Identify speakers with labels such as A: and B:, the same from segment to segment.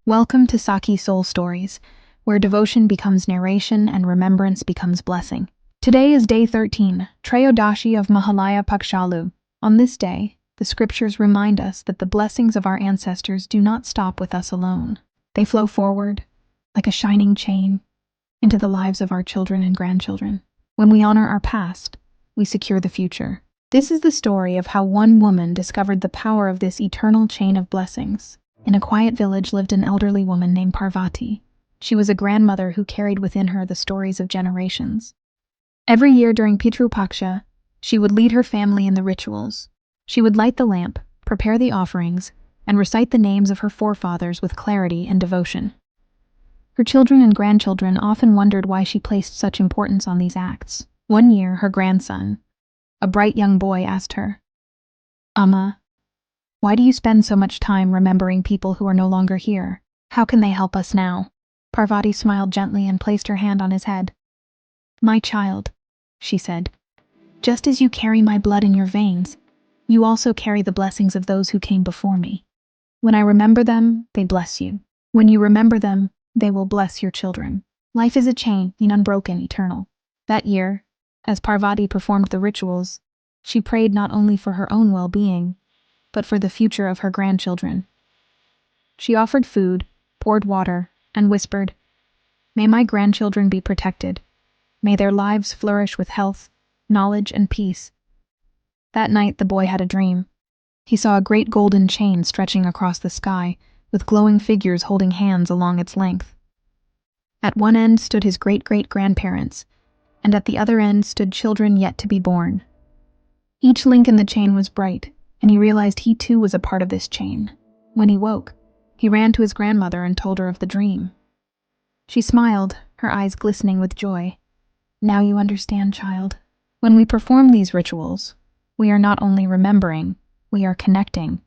A: Welcome to Sakhi Soul Stories, where devotion becomes narration and remembrance becomes blessing. Today is day 13, Trayodashi of Mahalaya Pakshalu. On this day, the scriptures remind us that the blessings of our ancestors do not stop with us alone. They flow forward, like a shining chain, into the lives of our children and grandchildren. When we honor our past, we secure the future. This is the story of how one woman discovered the power of this eternal chain of blessings. In a quiet village lived an elderly woman named Parvati. She was a grandmother who carried within her the stories of generations. Every year during Pitru Paksha, she would lead her family in the rituals. She would light the lamp, prepare the offerings, and recite the names of her forefathers with clarity and devotion. Her children and grandchildren often wondered why she placed such importance on these acts. One year, her grandson, a bright young boy, asked her, "Amma, why do you spend so much time remembering people who are no longer here? How can they help us now?" Parvati smiled gently and placed her hand on his head. "My child," she said, "just as you carry my blood in your veins, you also carry the blessings of those who came before me. When I remember them, they bless you. When you remember them, they will bless your children. Life is a chain, unbroken, eternal." That year, as Parvati performed the rituals, she prayed not only for her own well-being, but for the future of her grandchildren. She offered food, poured water, and whispered, "May my grandchildren be protected. May their lives flourish with health, knowledge, and peace." That night the boy had a dream. He saw a great golden chain stretching across the sky, with glowing figures holding hands along its length. At one end stood his great-great-grandparents, and at the other end stood children yet to be born. Each link in the chain was bright, and he realized he too was a part of this chain. When he woke, he ran to his grandmother and told her of the dream. She smiled, her eyes glistening with joy. "Now you understand, child. When we perform these rituals, we are not only remembering, we are connecting.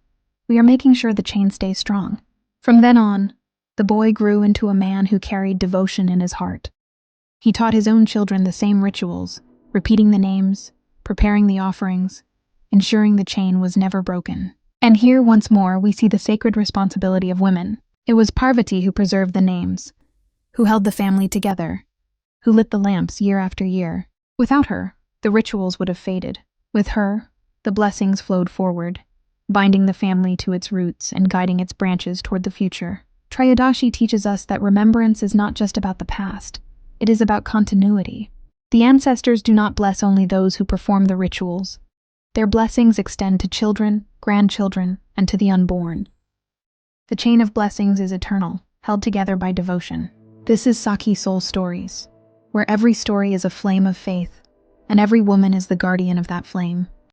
A: We are making sure the chain stays strong." From then on, the boy grew into a man who carried devotion in his heart. He taught his own children the same rituals, repeating the names, preparing the offerings, ensuring the chain was never broken. And here, once more, we see the sacred responsibility of women. It was Parvati who preserved the names, who held the family together, who lit the lamps year after year. Without her, the rituals would have faded. With her, the blessings flowed forward, binding the family to its roots and guiding its branches toward the future. Trayodashi teaches us that remembrance is not just about the past, it is about continuity. The ancestors do not bless only those who perform the rituals. Their blessings extend to children, grandchildren, and to the unborn. The chain of blessings is eternal, held together by devotion. This is Sakhi Soul Stories, where every story is a flame of faith, and every woman is the guardian of that flame.